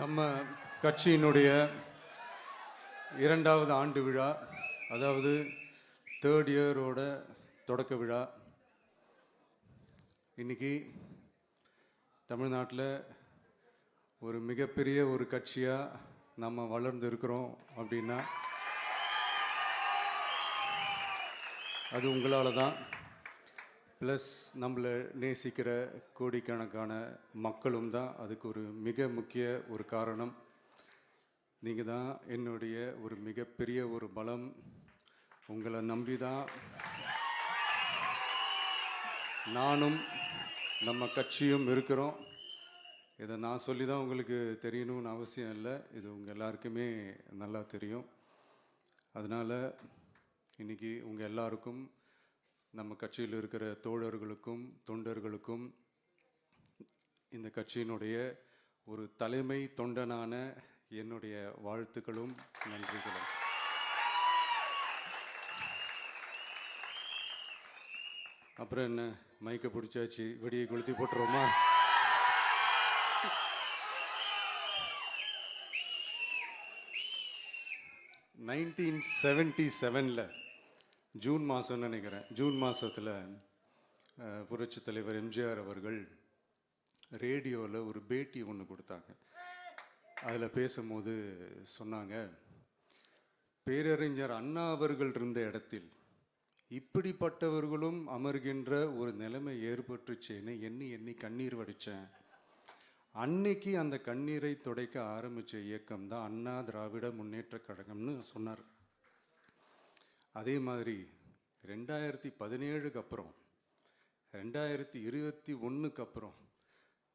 நம்ம கட்சியினுடைய 2வது ஆண்டு விழா, அதாவது 3rd இயரோட தொடக்க விழா. இன்னைக்கு தமிழ்நாட்டில் ஒரு மிகப்பெரிய ஒரு கட்சியாக நம்ம வளர்ந்து இருக்கிறோம் அப்படின்னா அது உங்களால் தான். ப்ளஸ் நம்மளை நேசிக்கிற கோடிக்கணக்கான மக்களும் தான் அதுக்கு ஒரு மிக முக்கிய ஒரு காரணம். நீங்கள் தான் என்னுடைய ஒரு மிகப்பெரிய ஒரு பலம். உங்களை நம்பி தான் நானும் நம்ம கட்சியும் இருக்கிறோம். இதை நான் சொல்லி தான் உங்களுக்கு தெரியணும்னு அவசியம் இல்லை, இது உங்கள் எல்லாருக்குமே நல்லா தெரியும். அதனால் இன்றைக்கி உங்கள் எல்லாருக்கும், நம்ம கட்சியில் இருக்கிற தோழர்களுக்கும் தொண்டர்களுக்கும் இந்த கட்சியினுடைய ஒரு தலைமை தொண்டனான என்னுடைய வாழ்த்துக்களும் நன்றிகளும். அப்புறம் என்ன, மைக்கை பிடிச்சாச்சு, வெடியை கொளுத்தி போட்டுருவோமா? (1977) ஜூன் மாதம்னு நினைக்கிறேன். ஜூன் மாதத்தில் புரட்சி தலைவர் எம்ஜிஆர் அவர்கள் ரேடியோவில் ஒரு பேட்டி ஒன்று கொடுத்தாங்க. அதில் பேசும்போது சொன்னாங்க, பேரறிஞர் அண்ணா அவர்கள் இருந்த இடத்தில் இப்படிப்பட்டவர்களும் அமர்கின்ற ஒரு நிலைமை ஏற்பட்டுச்சேன்னு எண்ணி எண்ணி கண்ணீர் வடித்தேன். அன்னைக்கு அந்த கண்ணீரை துடைக்க ஆரம்பித்த இயக்கம் தான் அண்ணா திராவிட முன்னேற்ற கழகம்னு சொன்னார். அதே மாதிரி 2017க்கு அப்புறம் 2021க்கு அப்புறம்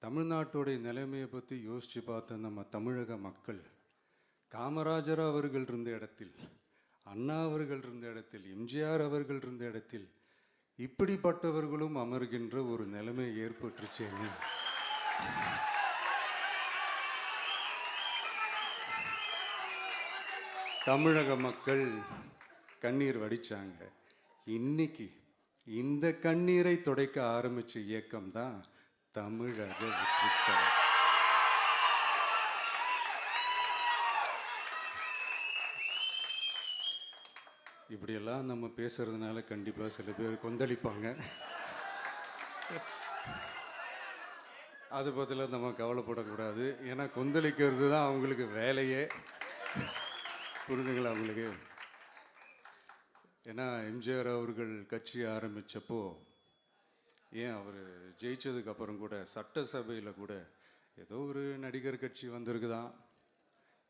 தமிழ்நாட்டுடைய நிலைமையை பற்றி யோசித்து பார்த்த நம்ம தமிழக மக்கள், காமராஜர் அவர்கள் இருந்த இடத்தில், அண்ணா அவர்கள் இருந்த இடத்தில், எம்ஜிஆர் அவர்கள் இருந்த இடத்தில் இப்படிப்பட்டவர்களும் அமர்கின்ற ஒரு நிலைமை ஏற்பட்டுருச்சேன்னு தமிழக மக்கள் கண்ணீர் வடித்தாங்க. இன்னைக்கு இந்த கண்ணீரை துடைக்க ஆரம்பித்த இயக்கம் தான் தமிழக வெற்றிக் கழகம். இப்படியெல்லாம் நம்ம பேசுறதுனால கண்டிப்பாக சில பேர் கொந்தளிப்பாங்க. அது பற்றில நம்ம கவலைப்படக்கூடாது. ஏன்னா கொந்தளிக்கிறது தான் அவங்களுக்கு வேலையே. புரிதுங்களா அவங்களுக்கு? ஏன்னா எம்ஜிஆர் அவர்கள் கட்சி ஆரம்பித்தப்போ, ஏன் அவர் ஜெயிச்சதுக்கப்புறம் கூட சட்டசபையில் கூட ஏதோ ஒரு நடிகர் கட்சி வந்திருக்குதான்,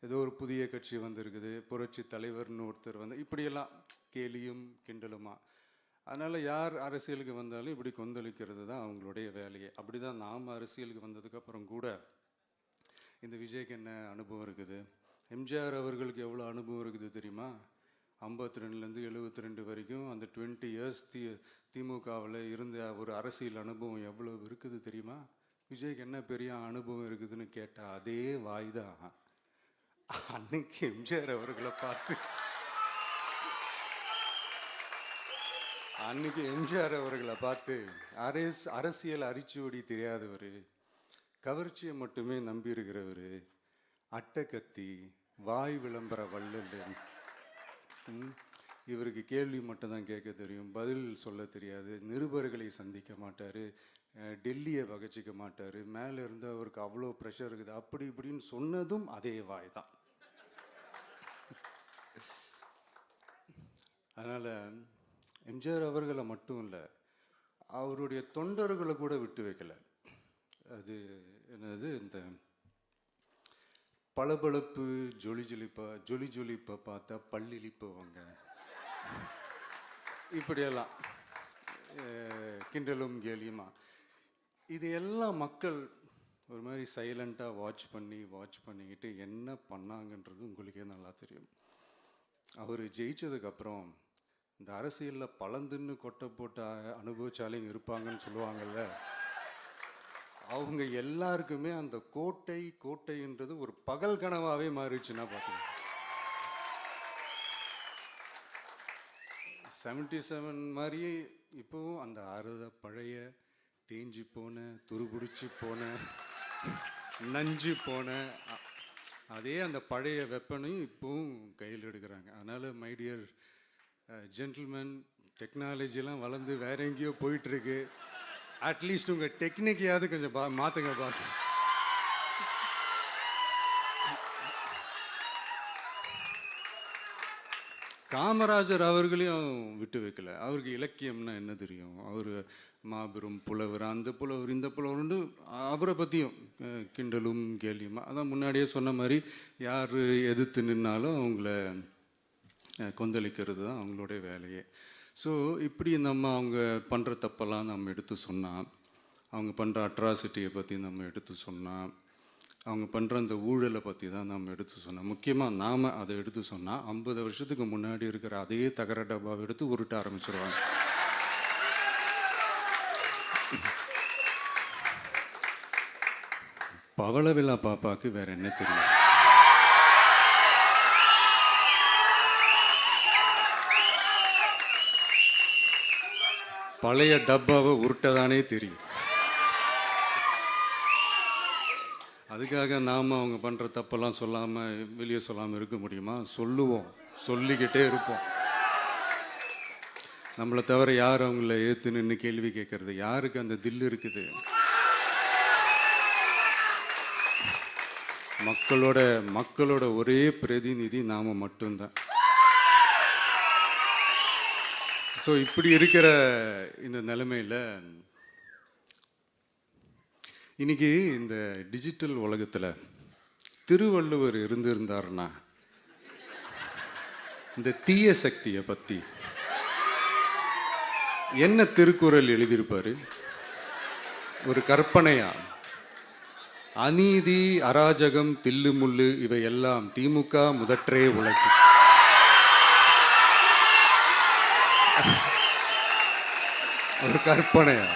ஏதோ ஒரு புதிய கட்சி வந்திருக்குது, புரட்சி தலைவர்னு ஒருத்தர் வந்து, இப்படியெல்லாம் கேலியும் கிண்டலுமா. அதனால் யார் அரசியலுக்கு வந்தாலும் இப்படி கொந்தளிக்கிறது தான் அவங்களுடைய வேலையே. அப்படி தான் நாம் அரசியலுக்கு வந்ததுக்கப்புறம் கூட இந்த விஜய்க்கு என்ன அனுபவம் இருக்குது, எம்ஜிஆர் அவர்களுக்கு எவ்வளோ அனுபவம் இருக்குது தெரியுமா? 52லேருந்து 72 வரைக்கும் அந்த 20 இயர்ஸ் திமுகவில் இருந்த ஒரு அரசியல் அனுபவம் எவ்வளோ இருக்குது தெரியுமா? விஜய்க்கு என்ன பெரிய அனுபவம் இருக்குதுன்னு கேட்டால் அதே வாய் தான். அன்னைக்கு எம்ஜிஆர் அவர்களை பார்த்து அரசியல் அரிச்சுவடி தெரியாதவர், கவர்ச்சியை மட்டுமே நம்பி இருக்கிறவர், அட்டக்கத்தி, வாய் விளம்பர வள்ளல், இவருக்கு கேள்வி மட்டும்தான் கேட்க தெரியும், பதில் சொல்ல தெரியாது, நிருபர்களை சந்திக்க மாட்டார், டெல்லியை வகச்சிக்க மாட்டார், மேலே இருந்து அவருக்கு அவ்வளோ ப்ரெஷர் இருக்குது, அப்படி இப்படின்னு சொன்னதும் அதே வாய் தான். அதனால் எம்ஜிஆர் அவர்களை மட்டும் இல்லை, அவருடைய தொண்டர்களை கூட விட்டு வைக்கலை. அது என்னது, இந்த பளபளப்பு ஜொலி ஜொலிப்பை பார்த்தா பல்லிழிப்பவங்க, இப்படியெல்லாம் கிண்டலும் கேலியுமா, இது எல்லாம் மக்கள் ஒரு மாதிரி சைலண்ட்டாக வாட்ச் பண்ணிக்கிட்டு என்ன பண்ணாங்கன்றது உங்களுக்கே நல்லா தெரியும். அவர் ஜெயிச்சதுக்கப்புறம் இந்த அரசியலில் பழந்துன்னு கொட்டை போட்ட அனுபவிச்சாலையும் இருப்பாங்கன்னு சொல்லுவாங்கள்ல, அவங்க எல்லாருக்குமே அந்த கோட்டைன்றது ஒரு பகல் கனவாகவே மாறிடுச்சுன்னா பார்த்தீங்க. 77 மாதிரியே இப்போவும் அந்த பழைய தேஞ்சி போன, துருபிடிச்சி போன, நஞ்சு போன அதே அந்த பழைய வெப்பனையும் இப்போவும் கையில் எடுக்கிறாங்க. அதனால் மை டியர் ஜென்டில்மேன், டெக்னாலஜிலாம் வளர்ந்து வேற எங்கேயோ போயிட்டுருக்கு. அட்லீஸ்ட் உங்கள் டெக்னிக்கையாவது கொஞ்சம் மாற்றுங்க பாஸ். காமராஜர் அவர்களையும் விட்டு வைக்கல. அவருக்கு இலக்கியம்னா என்ன தெரியும்? அவர் மாபெரும் புலவர், அந்த புலவர் இந்த புலவர்னு அவரை பற்றியும் கிண்டலும் கேலியுமா. அதான் முன்னாடியே சொன்ன மாதிரி யார் எதிர்த்து நின்னாலும் அவங்கள கொந்தளிக்கிறது தான் அவங்களுடைய வேலையே. ஸோ இப்படி அவங்க பண்ணுற தப்பெல்லாம் நம்ம எடுத்து சொன்னால், அவங்க பண்ணுற அட்ராசிட்டியை பற்றி நம்ம எடுத்து சொன்னால், அவங்க பண்ணுற அந்த ஊழலை பற்றி தான் நம்ம எடுத்து சொன்னோம். முக்கியமாக நாம் அதை எடுத்து சொன்னால் 50 வருஷத்துக்கு முன்னாடி இருக்கிற அதே தகர டப்பாவை எடுத்து உருட்ட ஆரம்பிச்சிருவாங்க. பவளவிழா பாப்பாவுக்கு வேற என்ன தெரியும்? பழைய டப்பாவை உருட்டதானே தெரியும். அதுக்காக நாம் அவங்க பண்ணுற தப்பெல்லாம் சொல்லாமல் வெளியே சொல்லாமல் இருக்க முடியுமா? சொல்லுவோம், சொல்லிக்கிட்டே இருப்போம். நம்மளை தவிர யார் அவங்கள ஏற்று நின்று கேள்வி கேட்கறது? யாருக்கு அந்த தில் இருக்குது? மக்களோட ஒரே பிரதிநிதி நாம் மட்டும்தான். ஸோ இப்படி இருக்கிற இந்த நிலைமையில் இன்னைக்கு இந்த டிஜிட்டல் உலகத்தில் திருவள்ளுவர் இருந்திருந்தாருன்னா இந்த தீய சக்தியை பற்றி என்ன திருக்குறள் எழுதியிருப்பாரு? ஒரு கற்பனையா, அநீதி, அராஜகம், தில்லுமுள்ளு இவையெல்லாம் திமுக முதற்றே உலகு. ஒரு கற்பனையா?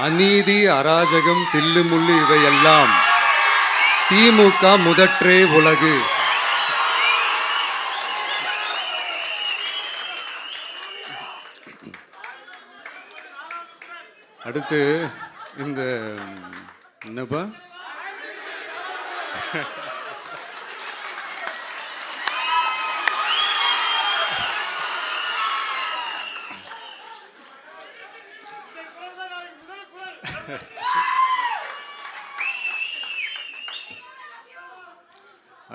அநீதி, அராஜகம், தில்லுமுள்ளு இவையெல்லாம் திமுக முதற்றே உலகு. அடுத்து இந்த என்னப்பா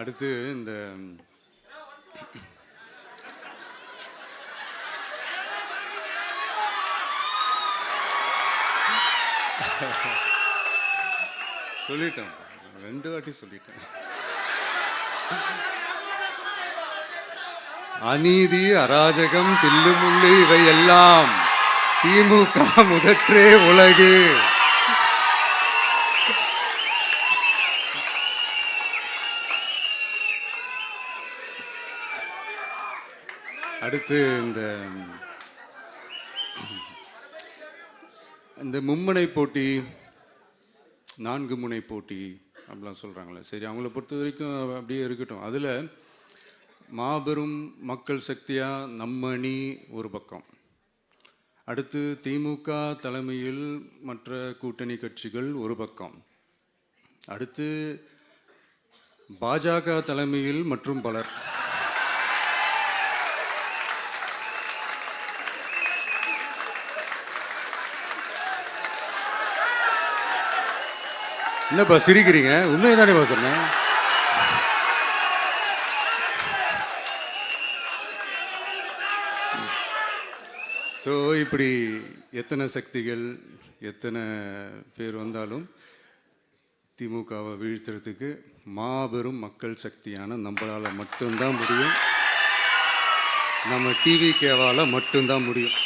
அடுத்து இந்த சொல்லிட்டேன், 2 வாட்டி சொல்லிட்டேன். அநீதி, அராஜகம், தில்லுமுள்ளு இவையெல்லாம் திமுக முதற்றே உலகு. அடுத்து இந்த மும்முனை போட்டி, 4 முனை போட்டி அப்படிலாம் சொல்கிறாங்களே, சரி அவங்கள பொறுத்த வரைக்கும் அப்படியே இருக்கட்டும். அதில் மாபெரும் மக்கள் சக்தியாக நம்ம அணி ஒரு பக்கம், அடுத்து திமுக தலைமையில் மற்ற கூட்டணி கட்சிகள் ஒரு பக்கம், அடுத்து பாஜக தலைமையில் மற்றும் பலர். என்னப்பா சிரிக்கிறீங்க? உண்மையை தானேப்பா சொன்னேன். ஸோ இப்படி எத்தனை சக்திகள், எத்தனை பேர் வந்தாலும் திமுகவை வீழ்த்துறதுக்கு மாபெரும் மக்கள் சக்தியான நம்மளால் மட்டும்தான் முடியும். நம்ம டிவிகேவால் மட்டும்தான் முடியும்.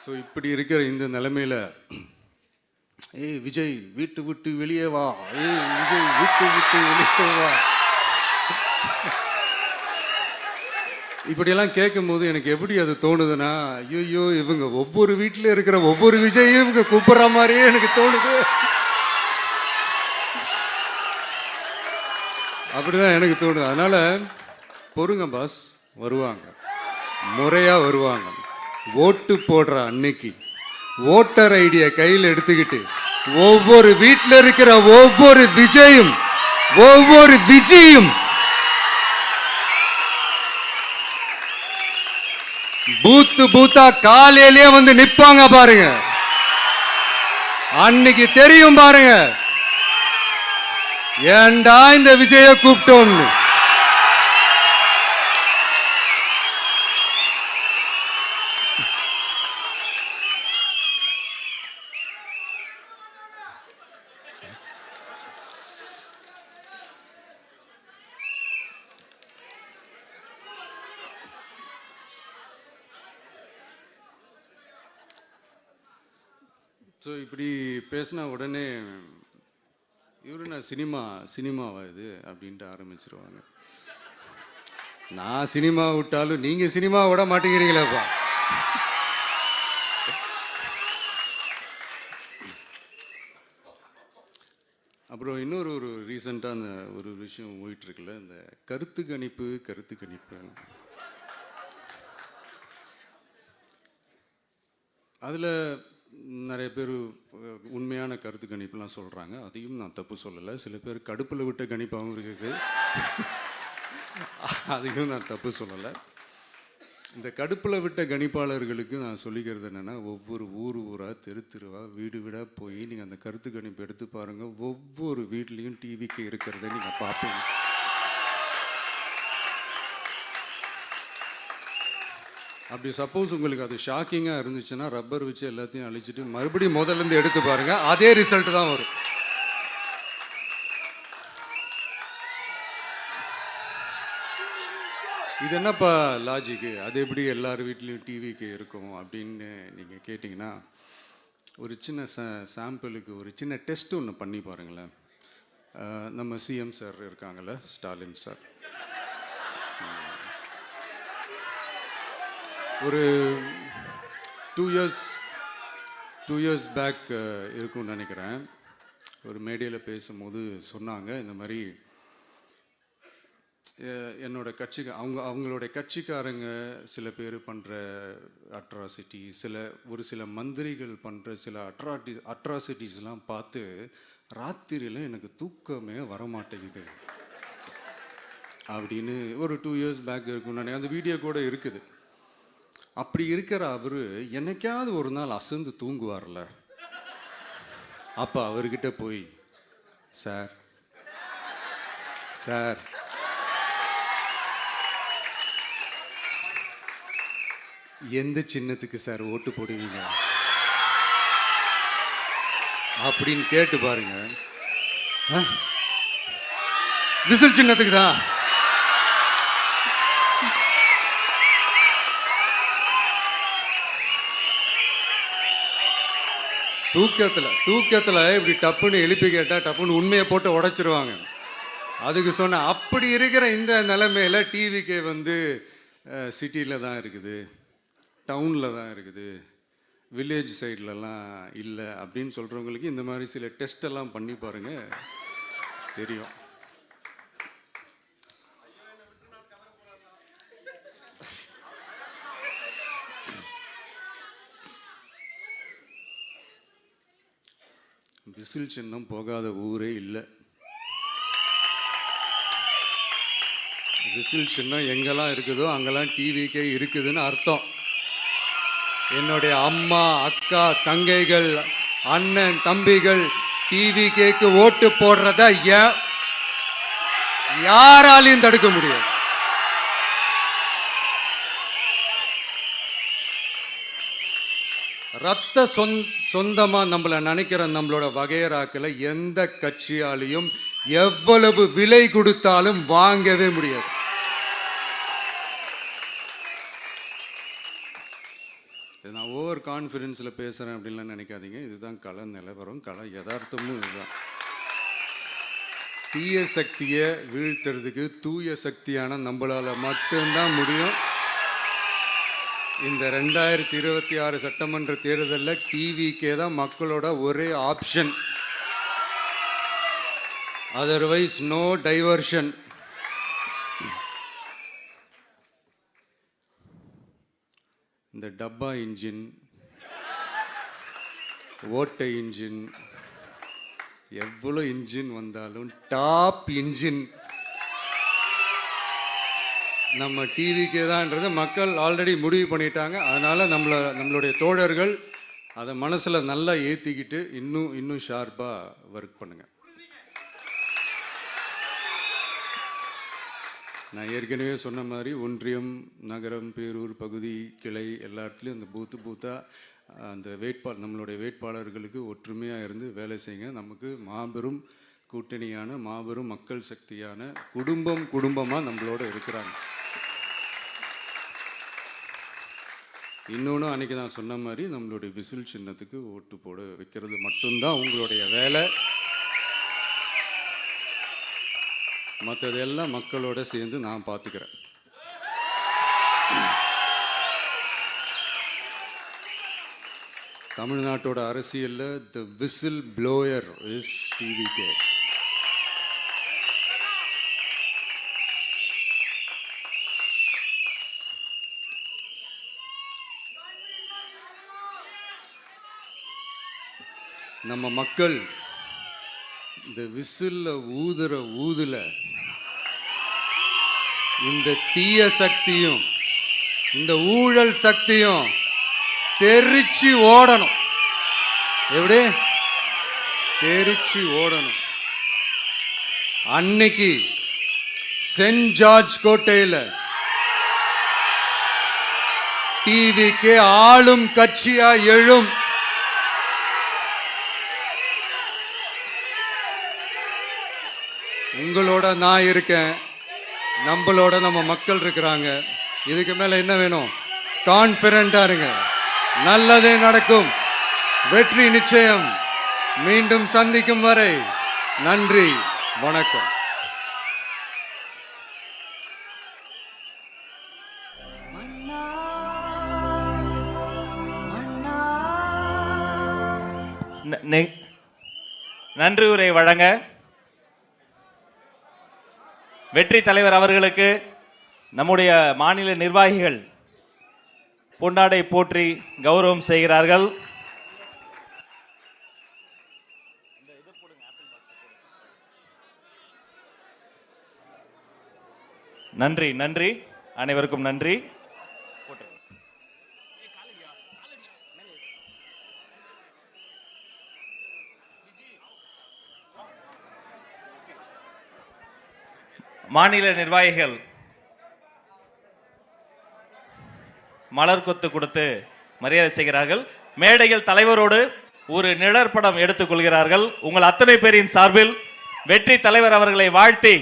ஸோ இப்படி இருக்கிற இந்த நிலைமையில் ஏய் விஜய் வீட்டு விட்டு வெளியே வா, ஏய் விஜய் வீட்டு விட்டு வெளியே வா, இப்படியெல்லாம் கேட்கும்போது எனக்கு எப்படி அது தோணுதுன்னா, ஐயோ இவங்க ஒவ்வொரு வீட்டில் இருக்கிற ஒவ்வொரு விஜயும் இவங்க கூப்பிட்ற மாதிரியே எனக்கு தோணுது. அப்படிதான் எனக்கு தோணுது. அதனால பொறுங்க பாஸ், வருவாங்க, முறையாக வருவாங்க. ஓட்டு போடுற அன்னைக்கு ஓட்டர் ஐடியை கையில் எடுத்துக்கிட்டு ஒவ்வொரு வீட்டில் இருக்கிற ஒவ்வொரு விஜயும் ஒவ்வொரு விஜயும் பூத்தா காலையிலே வந்து நிப்பாங்க பாருங்க. அன்னைக்கு தெரியும் பாருங்க, ஏண்டா இந்த விஜய கூப்பிட்டோம்னு. ஸோ இப்படி பேசினா உடனே இவரு நான் சினிமாவா இது அப்படின்ட்டு ஆரம்பிச்சிருவாங்க. நான் சினிமா விட்டாலும் நீங்க சினிமா விட மாட்டேங்கிறீங்களேப்பா. அப்புறம் இன்னொரு ரீசெண்டாக அந்த ஒரு விஷயம் போயிட்டு இருக்குல்ல, இந்த கருத்து கணிப்பு அதில் நிறைய பேர் உண்மையான கருத்து கணிப்புலாம் சொல்கிறாங்க. அதையும் நான் தப்பு சொல்லலை. சில பேர் கடுப்பில் விட்ட கணிப்பாகவும் இருக்குது, அதையும் நான் தப்பு சொல்லலை. இந்த கடுப்பில் விட்ட கணிப்பாளர்களுக்கு நான் சொல்லிக்கிறது என்னென்னா, ஒவ்வொரு ஊராக தெருவாக வீடாக போய் நீங்கள் அந்த கருத்து கணிப்பு எடுத்து பாருங்கள். ஒவ்வொரு வீட்லேயும் டிவிக்கு இருக்கிறத நீங்கள் பார்ப்பீங்க. அப்படி சப்போஸ் உங்களுக்கு அது ஷாக்கிங்காக இருந்துச்சுன்னா ரப்பர் வச்சு எல்லாத்தையும் அழிச்சிட்டு மறுபடியும் முதல்லேருந்து எடுத்து பாருங்கள், அதே ரிசல்ட் தான் வரும். இது என்னப்பா லாஜிக்கு, அது எப்படி எல்லார் வீட்லேயும் டிவிக்கு இருக்கும் அப்படின்னு நீங்கள் கேட்டிங்கன்னா, ஒரு சின்ன சாம்பிளுக்கு ஒரு சின்ன டெஸ்ட் ஒன்று பண்ணி பாருங்களேன். நம்ம சிஎம் சார் இருக்காங்கள்ல, ஸ்டாலின் சார், ஒரு 2 இயர்ஸ் பேக் இருக்கும்னு நினைக்கிறேன். ஒரு மேடையில் பேசும்போது சொன்னாங்க, இந்த மாதிரி என்னோட கட்சிக்கு அவங்களோட கட்சிக்காரங்க சில பேர் பண்ணுற அட்ராசிட்டி, ஒரு சில மந்திரிகள் பண்ணுற சில அட்ராசிட்டிஸ்லாம் பார்த்து ராத்திரியில் எனக்கு தூக்கமே வரமாட்டேங்குது அப்படின்னு ஒரு 2 இயர்ஸ் பேக் இருக்கும்னு நினைக்கிறேன். அந்த வீடியோ கூட இருக்குது. அப்படி இருக்கிற அவரு என்னைக்காவது ஒரு நாள் அசந்து தூங்குவார்ல, அப்ப அவர்கிட்ட போய், சார் எந்த சின்னத்துக்கு சார் ஓட்டு போடுவீங்க அப்படின்னு கேட்டு பாருங்க. விசில் சின்னத்துக்கு தான். தூக்கத்தில் இப்படி டப்புன்னு எழுப்பி கேட்டால் டப்புன்னு உண்மையை போட்டு உடைச்சிருவாங்க. அதுக்கு சொன்ன அப்படி இருக்கிற இந்த நிலைமையில டிவிக்கே வந்து சிட்டியில் தான் இருக்குது, டவுனில் தான் இருக்குது, வில்லேஜ் சைட்லலாம் இல்லை அப்படின்னு சொல்கிறவங்களுக்கு இந்த மாதிரி சில டெஸ்டெல்லாம் பண்ணி பாருங்கள், தெரியும். விசில் சின்னம் போகாத ஊரே இல்லை. விசில் சின்னம் எங்கெல்லாம் இருக்குதோ அங்கெல்லாம் டிவிக்கே இருக்குதுன்னு அர்த்தம். என்னுடைய அம்மா, அக்கா, தங்கைகள், அண்ணன், தம்பிகள் டிவிக்கேக்கு ஓட்டு போடுறத யாராலையும் தடுக்க முடியாது. ரத்த சொந்தமா நம்மளை நினைக்கிற நம்மளோட வகையராக்களை எந்த கட்சியாலையும் எவ்வளவு விலை கொடுத்தாலும் வாங்கவே முடியாது. நான் ஓவர் கான்ஃபிடென்ஸில் பேசுகிறேன் அப்படின்லாம் நினைக்காதீங்க. இதுதான் கள நிலவரம், கள யதார்த்தமும் இதுதான். தீய சக்தியை வீழ்த்துறதுக்கு தூய சக்தியான நம்மளால் மட்டும்தான் முடியும். இந்த 2026 சட்டமன்ற தேர்தலில் டிவிக்கே தான் மக்களோட ஒரே ஆப்ஷன். Otherwise no diversion. இந்த டப்பா இன்ஜின், ஓட்டை இன்ஜின், எவ்வளோ இன்ஜின் வந்தாலும் டாப் இன்ஜின் நம்ம டிவிக்கே தான்ன்றதை மக்கள் ஆல்ரெடி முடிவு பண்ணிட்டாங்க. அதனால் நம்மளுடைய தோழர்கள் அதை மனசில் நல்லா ஏற்றிக்கிட்டு இன்னும் ஷார்ப்பாக ஒர்க் பண்ணுங்கள். நான் ஏற்கனவே சொன்ன மாதிரி ஒன்றியம், நகரம், பேரூர், பகுதி, கிளை எல்லா இடத்துலையும் அந்த பூத்தாக அந்த நம்மளுடைய வேட்பாளர்களுக்கு ஒற்றுமையாக இருந்து வேலை செய்யுங்க. நமக்கு மாபெரும் கூட்டணியான மாபெரும் மக்கள் சக்தியான குடும்பமாக நம்மளோட இருக்கிறாங்க. இன்னொன்று அன்றைக்கி நான் சொன்ன மாதிரி நம்மளுடைய விசில் சின்னத்துக்கு ஓட்டு போட வைக்கிறது மட்டும்தான் உங்களுடைய வேலை. மற்றதெல்லாம் மக்களோட சேர்ந்து நான் பார்த்துக்கிறேன். தமிழ்நாட்டோட அரசியலில் த விசில் ப்ளோயர் இஸ் டிவிகே. நம்ம மக்கள் இந்த விசில்ல ஊதுல இந்த தீய சக்தியும் இந்த ஊழல் சக்தியும் தெரிச்சு ஓடணும். எப்படி தெரிச்சு ஓடணும்? அன்னைக்கு சென்ட் ஜார்ஜ் கோட்டையில் டிவிக்கு ஆளும் கட்சியா எழும். உங்களோட நான் இருக்கேன், நம்மளோட நம்ம மக்கள் இருக்கிறாங்க. இதுக்கு மேல என்ன வேணும்? கான்ஃபிடென்ட்டா இருங்க, நல்லதே நடக்கும், வெற்றி நிச்சயம். மீண்டும் சந்திக்கும் வரை நன்றி, வணக்கம். நன்றி உரை வழங்க வெற்றி தலைவர் அவர்களுக்கு நம்முடைய மாநில நிர்வாகிகள் பொன்னாடை போற்றி கௌரவம் செய்கிறார்கள். நன்றி நன்றி, அனைவருக்கும் நன்றி. மாநில நிர்வாகிகள் மலர் கொத்து கொடுத்து மரியாதை செய்கிறார்கள். மேடையில் தலைவரோடு ஒரு நிழற்படம் எடுத்துக் கொள்கிறார்கள். உங்கள் அத்தனை பேரின் சார்பில் வெற்றி தலைவர் அவர்களை வாழ்த்தி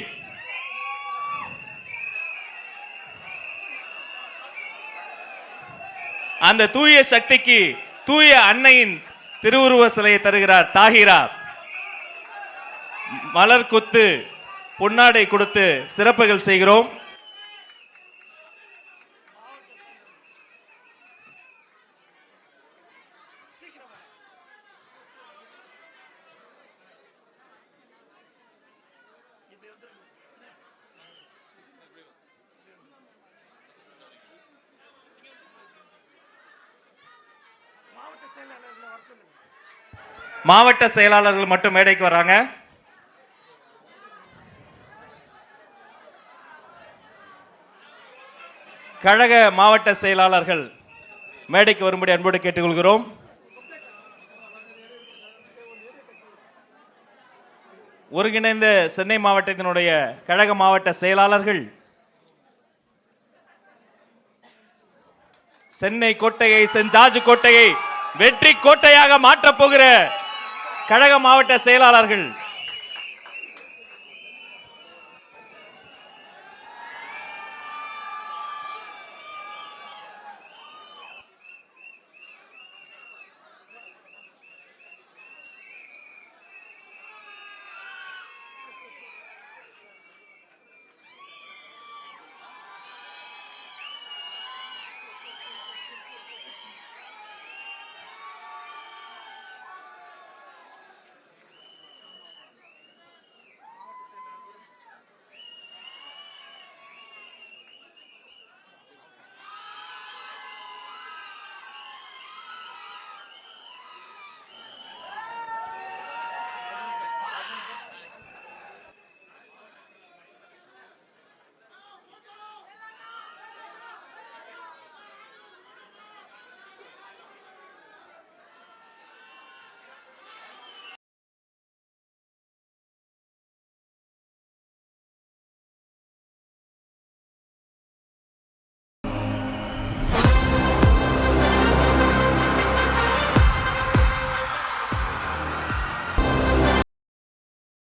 அந்த தூய சக்திக்கு தூய அன்னையின் திருவுருவ சிலையை தருகிறார் தாகிரா. மலர் கொத்து பொன்னாடை கொடுத்து சிறப்புகள் செய்கிறோம். மாவட்ட செயலாளர்கள் மட்டும் மேடைக்கு வராங்க. கழக மாவட்ட செயலாளர்கள் மேடைக்கு வரும்படி அன்போடு கேட்டுக்கொள்கிறோம். ஒருங்கிணைந்த சென்னை மாவட்டத்தினுடைய கழக மாவட்ட செயலாளர்கள் சென்னை கோட்டையை, சென்ட் ஜார்ஜ் கோட்டையை வெற்றி கோட்டையாக மாற்றப் போகிற கழக மாவட்ட செயலாளர்கள்